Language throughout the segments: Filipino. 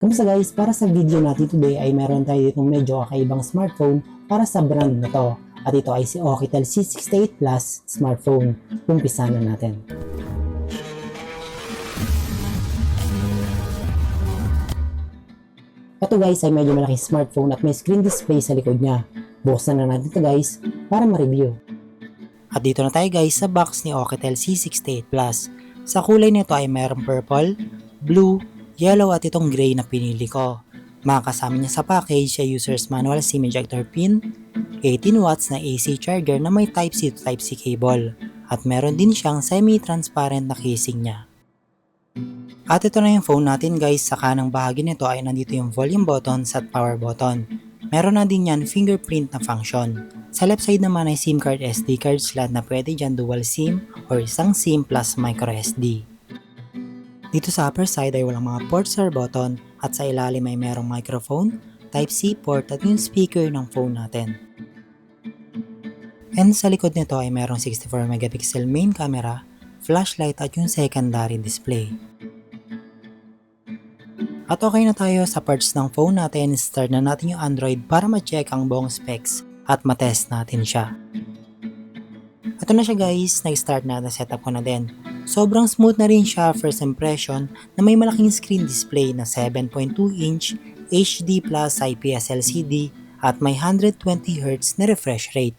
Kamusta guys? Para sa video natin today ay meron tayo ditong medyo kakaibang smartphone para sa brand na to. At ito ay si Aukitel C68 Plus smartphone. Umpisa na natin. Ito guys ay medyo malaking smartphone at may screen display sa likod niya. Buksan na natin ito guys para ma-review. At dito na tayo guys sa box ni Aukitel C68 Plus. Sa kulay nito ay mayroong purple, blue, yellow at itong gray na pinili ko. Makakasama niya sa package ay user's manual SIM ejector pin, 18 watts na AC charger na may Type-C to Type-C cable, at meron din siyang semi-transparent na casing niya. At ito na yung phone natin guys, sa kanang bahagi nito ay nandito yung volume buttons at power button. Meron na din yan fingerprint na function. Sa left side naman ay SIM card SD card slot na pwede dyan dual SIM or isang SIM plus micro SD. Dito sa upper side ay walang mga ports or button at sa ilalim ay merong microphone, Type-C port at yung speaker ng phone natin. And sa likod nito ay merong 64 megapixel main camera, flashlight at yung secondary display. At okay na tayo sa parts ng phone natin, start na natin yung Android para ma-check ang buong specs at ma-test natin siya. Ito na siya guys, nag-start na setup ko na din. Sobrang smooth na rin siya first impression na may malaking screen display na 7.2 inch HD plus IPS LCD at may 120Hz na refresh rate.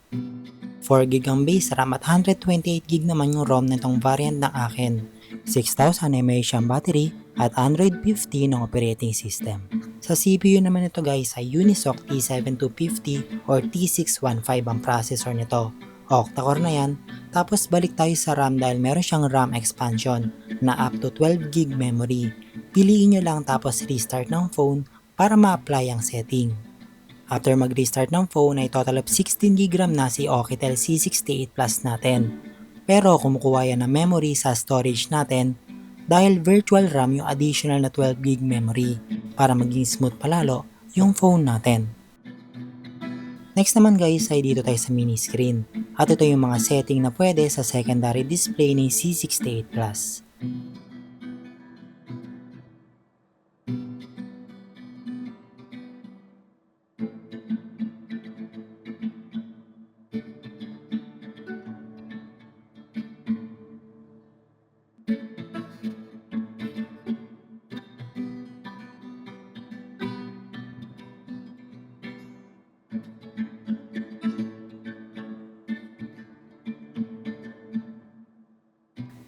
4GB ang base RAM at 128GB naman yung ROM nitong variant ng akin. 6000 mAh ang battery at Android 15 ang operating system. Sa CPU naman ito guys ay Unisoc T7250 or T615 ang processor nito. Octa-core na yan. Tapos balik tayo sa RAM dahil meron siyang RAM expansion na up to 12GB memory. Piliin nyo lang tapos restart ng phone para ma-apply ang setting. After mag-restart ng phone ay total of 16GB RAM na si Aukitel C68 Plus natin. Pero kumukuha yan ng memory sa storage natin dahil virtual RAM yung additional na 12GB memory para maging smooth palalo yung phone natin. Next naman guys ay dito tayo sa mini screen at ito yung mga setting na pwede sa secondary display ni C68 Plus.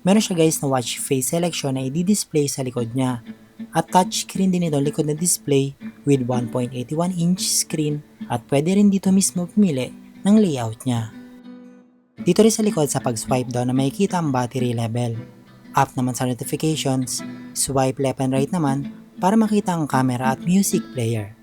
Meron siya guys na watch face selection na i-display sa likod niya. At touchscreen din ito likod na display with 1.81 inch screen at pwede rin dito mismo pumili ng layout niya. Dito rin sa likod sa pag-swipe down na makikita ang battery level. Up naman sa notifications, swipe left and right naman para makita ang camera at music player.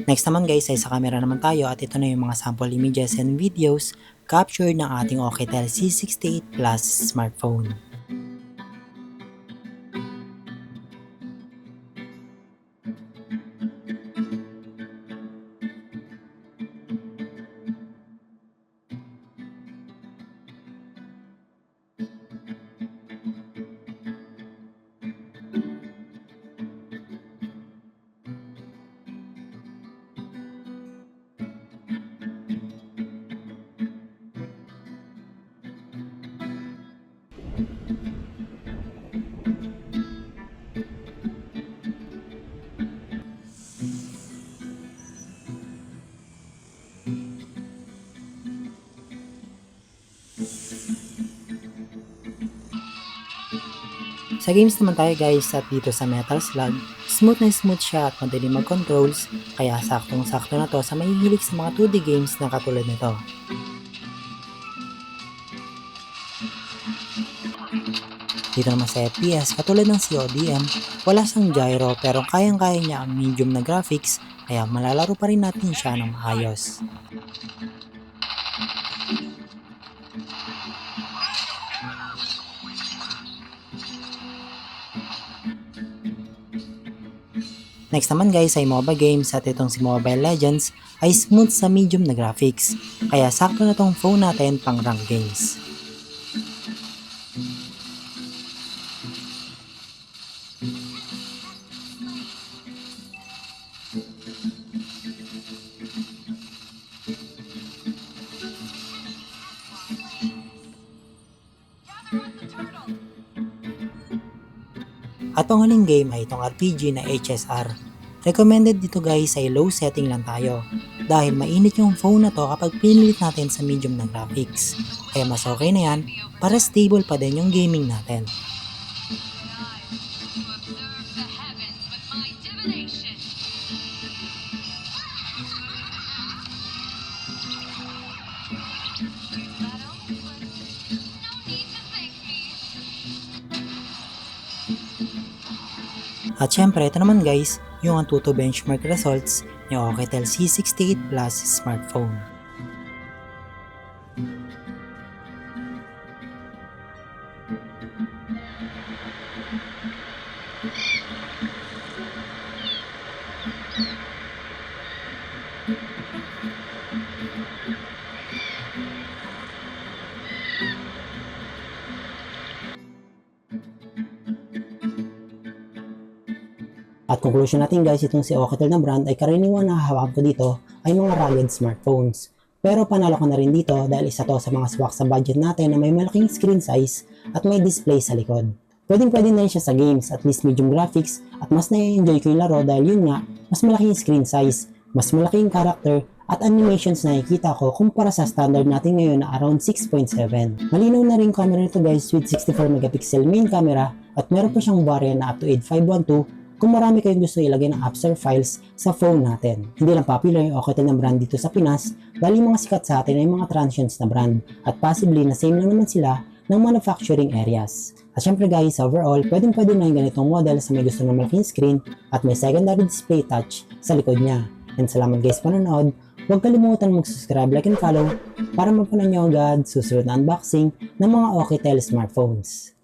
Next naman guys ay sa camera naman tayo at ito na yung mga sample images and videos captured ng ating Aukitel C68 Plus smartphone. Sa games naman tayo guys at dito sa Metal Slug, smooth na smooth siya at madali mag-controls kaya saktong-sakto na to sa mahihilig sa mga 2D games na katulad nito. Dito naman sa FPS, katulad ng CODM, wala siyang gyro pero kayang-kaya niya ang medium na graphics kaya malalaro pa rin natin siya ng maayos. Next naman guys ay MOBA games at itong si Mobile Legends ay smooth sa medium na graphics. Kaya sakto na tong phone natin pang rank games. At panghuling game ay itong RPG na HSR. Recommended dito guys ay low setting lang tayo dahil mainit yung phone na to kapag pinilit natin sa medium na graphics. Kaya mas okay na yan para stable pa din yung gaming natin. At syempre, ito naman guys, yung Antutu benchmark results ni Oukitel C68 Plus smartphone. At conclusion natin guys, itong si Oukitel na brand ay karaniwan na hahawakan ko dito ay mga rugged smartphones. Pero panalo ko na rin dito dahil isa to sa mga swak sa budget natin na may malaking screen size at may display sa likod. Pwede na rin siya sa games, at least medium graphics, at mas na-enjoy ko yung laro dahil yun nga, mas malaking screen size, mas malaking character, at animations na nakikita ko kumpara sa standard natin ngayon na around 6.7. Malinaw na rin camera nito guys with 64 megapixel main camera at meron pa siyang variant na up to 8512 kung marami kayong gusto ilagay ng apps or files sa phone natin. Hindi lang popular yung Oukitel na brand dito sa Pinas dahil yung mga sikat sa atin ay mga transients na brand at possibly na same lang naman sila ng manufacturing areas. At syempre guys, overall, pwede na yung ganitong model sa may gusto ng malaking screen at may secondary display touch sa likod niya. And salamat guys panonood. Huwag kalimutan mag-subscribe, like and follow para mapunan nyo agad susunod na unboxing ng mga Oukitel smartphones.